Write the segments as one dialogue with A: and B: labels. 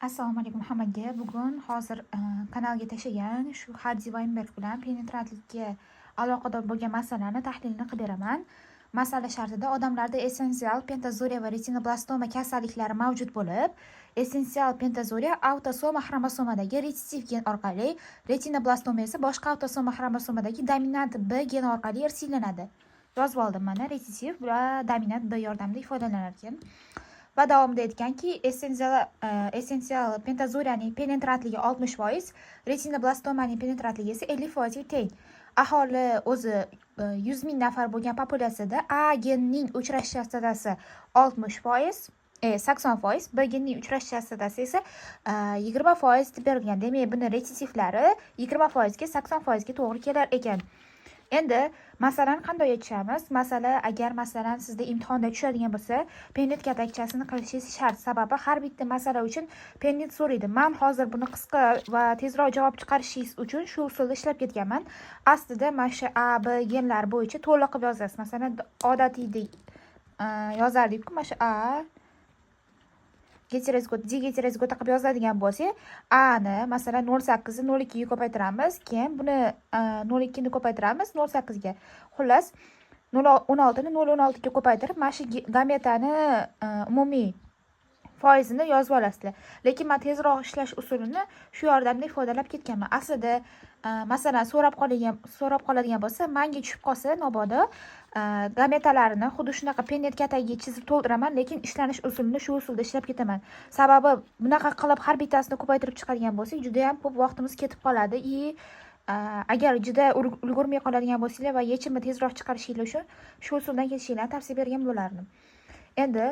A: Assalomu alaykum hammaga. Bugun hozir kanalga tashlagan shu Hardi Weinberg bilan penetrantlikka aloqador bo'lgan masalani tahlilini qilib beraman. Masala shartida odamlarda essensial pentazuriya va retinoblastoma kasalliklari mavjud bo'lib, essensial pentazuriya autosoma xromosomadagi retsissiv gen orqali, retinoblastoma esa boshqa autosoma xromosomadagi dominant B geni orqali irsiylanadi. Yozib oldim mana retsissiv va dominant B yordamida ifodalanlar ekan. Va davomida aytganki, essensial pentazuriyaning penetrantligi 60%, retinoblastomaning penetrantligi esa 50% ga teng. Aholi o'zi 100 ming nafar bo'lgan populyatsiyada A genining uchrash chastotasi 60%, 80%, B genining uchrash chastotasi esa 20% deb berilgan. Demak, buni retsissivlari 20% ga 80% ga to'g'ri kelar ekan. Endi masalani qanday yechamiz? Masala agar masalan sizda imtihonda tushadigan bo'lsa, pennet katakchasini qilishingiz shart. Sababi har bitta masala uchun pennet so'raydi. Men hozir buni qisqa va tezroq javob chiqarishingiz uchun shu usulda ishlab ketganman. Aslida mana shu A, B genlar bo'yicha to'liq qilib yozasiz. Masalan, odatiydek yozardik-ku, mana shu A heterozigota qilib yozadigan bo'lsa, A ni masalan 0,8 ni 0,2 ga ko'paytiramiz, keyin buni 0,2 ni ko'paytiramiz 0,8 ga. Xullas 0,16 ni 0,16 ga ko'paytirib, mana shu gametani umumiy foizini yozib olasizlar. Lekin men tezroq ishlash usulini shu yordamda ifodalab ketganman. Aslida masalan so'rab qoladigan bo'lsa, menga tushib qolsa mabodo gametalarini xuddi shunaqa pennet katagiga chizib to'ldiraman, lekin ishlanish usulini shu usulda ishlab ketaman. Sababi bunaqa qilib har bittasini ko'paytirib chiqargan bo'lsak, juda ham ko'p vaqtimiz ketib qoladi. Agar juda ulgurmay qoladigan bo'lsanglar va yechimni tezroq chiqarishinglar uchun shu usuldan ketishinglarni tavsiya bergan bo'lardim. Endi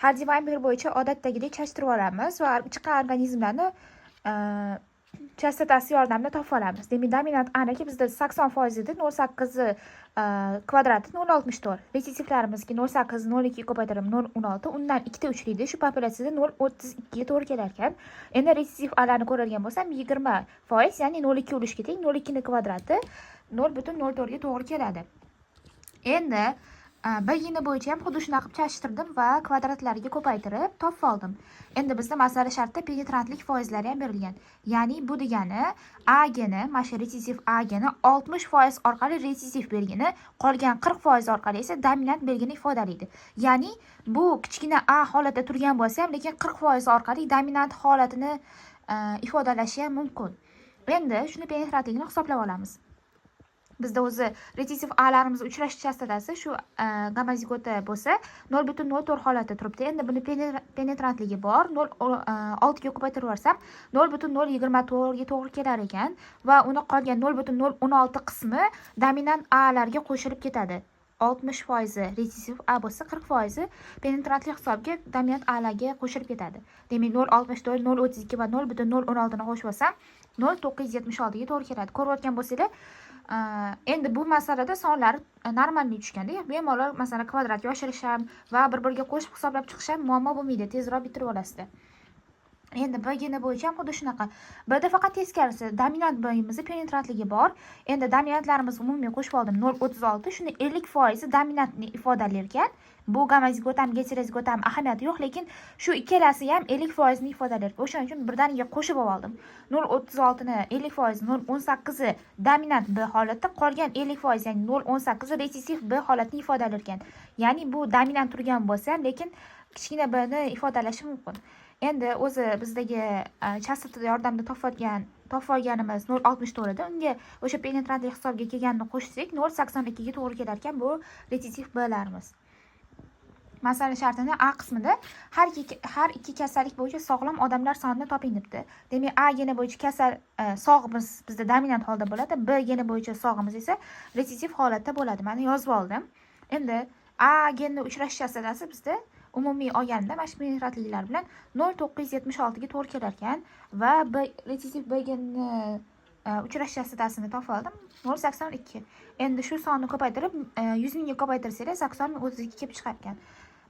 A: Hardi Weinberg bo'yicha odatdagidek chashtirib olamiz va chiqqan organizmlarni chastotasi yordamida topib olamiz. Demak, dominant A'niki bizda 80% edi, 0,8 kvadrati 0,64. Retsissivlarimizga 0,8 0,2 ko'paytirib 0,16, undan ikkita uchraydi. Shu populyatsiyada 0,32 ga to'g'ri kelar ekan. Endi retsissiv A'larni ko'radigan bo'lsam, 20%, ya'ni 0,2 urishga teng, 0,2 ni kvadrati 0,04 ga to'g'ri keladi. Endi B geni bo'yicha ham xuddi shunaqa qilib chashtirdim va kvadratlariga ko'paytirib topib oldim. Endi bizda masala shartida penetrantlik foizlari ham berilgan. Ya'ni bu degani A geni, mana shu retsessiv A geni 60% orqali retsessiv belgini, qolgan 40% orqali esa dominant belgini ifodalaydi. Ya'ni bu kichkina A holatda turgan bo'lsa ham, lekin 40% orqali dominant holatini ifodalashi ham mumkin. Endi shuni penetrantligini hisoblab olamiz. Bizda o'zi retsessiv A'larimiz uchrash chastotasi shu gamazigota bo'lsa 0,04 holatda turibdi. Endi buni penetrantligi bor. 0,6 ga ko'paytirib yuborsam 0,024 ga to'g'ri kelar ekan va uni qolgan 0,016 qismi dominant A'larga qo'shilib ketadi. 60% retsessiv A bo'lsa, 40% penetrantlik hisobiga dominant A'larga qo'shilib ketadi. Demak, 0,64, 0,32 va 0,016 ni qo'shib olsam 0,976 ga to'g'ri keladi. Ko'rayotgan bo'lsanglar, endi bu masalada sonlar normalniy tushganda, bemalol masalan kvadratga oshirish ham va bir-biriga qo'shib hisoblab chiqish ham muammo bo'lmaydi, tezroq bitirib olasizlar. Endi B geni bo'yicha ham xuddi shunaqa. Bda faqat teskarisi, dominant B'imizda penetrantligi bor. Endi dominantlarimiz umumiy qo'shib oldim 0,36, shuni 50% dominantni ifodalar ekan. Bu gamozigotam, heterozigotam ahamiyati yo'q, lekin shu ikkalasi ham 50% ni ifodalar. O'shaning uchun birdaniga qo'shib oldim. 0,36 ni 50%, 0,18 i dominant B holatda, qolgan 50%, ya'ni 0,18 retsessiv B holatini ifodalar ekan. Ya'ni bu dominant turgan bo'lsa ham, lekin kichkina B ni ifodalashi mumkin. Endi o'zi bizdagi chastota yordamida topib olganimiz 0,64 edi. Unga o'sha penetrantlik hisobiga kelganini qo'shsak 0,82 ga to'g'ri kelar ekan bu retsessiv B'larimiz. Masala shartini A qismida har ikki kasallik bo'yicha sog'lom odamlar sonini toping debdi. Demak, A geni bo'yicha kasal sog'imiz bizda dominant holda bo'ladi, B geni bo'yicha sog'imiz esa retsessiv holatda bo'ladi. Mana yozib oldim. Endi A geni uchrash chastotasi bizda umumiy olganda mana shu penetrantliklar bilan 0,976 ga to'g'ri kelar ekan va retsessiv B geni uchrash chastotasini topib oldim 0,82. Endi shu sonni ko'paytirib 100 mingga ko'paytirsanglar 80,32 kelib chiqar ekan.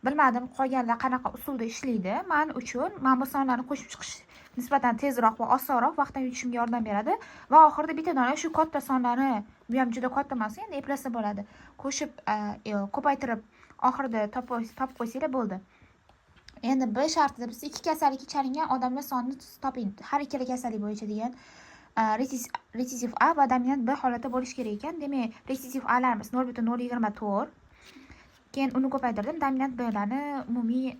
A: Bilmadim qolganlar qanaqa usulda ishlaydi. Men uchun bu sonlarni qo'shib chiqish nisbatan tezroq va osonroq vaqtdan yutishimga yordam beradi va oxirida bitta dona shu katta sonlarni, bu ham juda katta emas, endi eplasa bo'ladi. Qo'shib ko'paytirib oxirida topib qo'ysanglar bo'ldi. Endi B shartida biz ikki kasallikka chalingan odamlar sonini toping. Har ikkala kasallik bo'yicha degan retsidiv A va dominant B holatda bo'lishi kerak ekan. Demak, retsidiv A'larimiz 0,024. Keyin uni ko'paytirdim. Dominant B'larni umumiy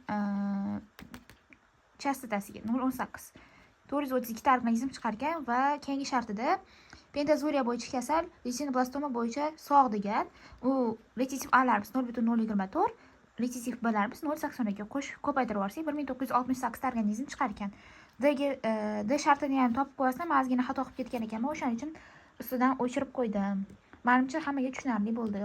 A: chastotasiga 0,18. 432 ta organizm chiqar ekan va keyingi shartida pentazuriya bo'yicha kasal, retinoblastoma bo'yicha sog' degan. U retsidiv A'larimiz 0,024, retsidiv B'larimiz 0,82 qo'shib ko'paytirib yuborsak 1968 ta organizm chiqar ekan. D shartini ham topib qo'yasizlar. Men ozgina xato qilib ketgan ekanman. O'shaning uchun ustidan o'chirib qo'ydim. Menimcha hammaga tushunarli bo'ldi.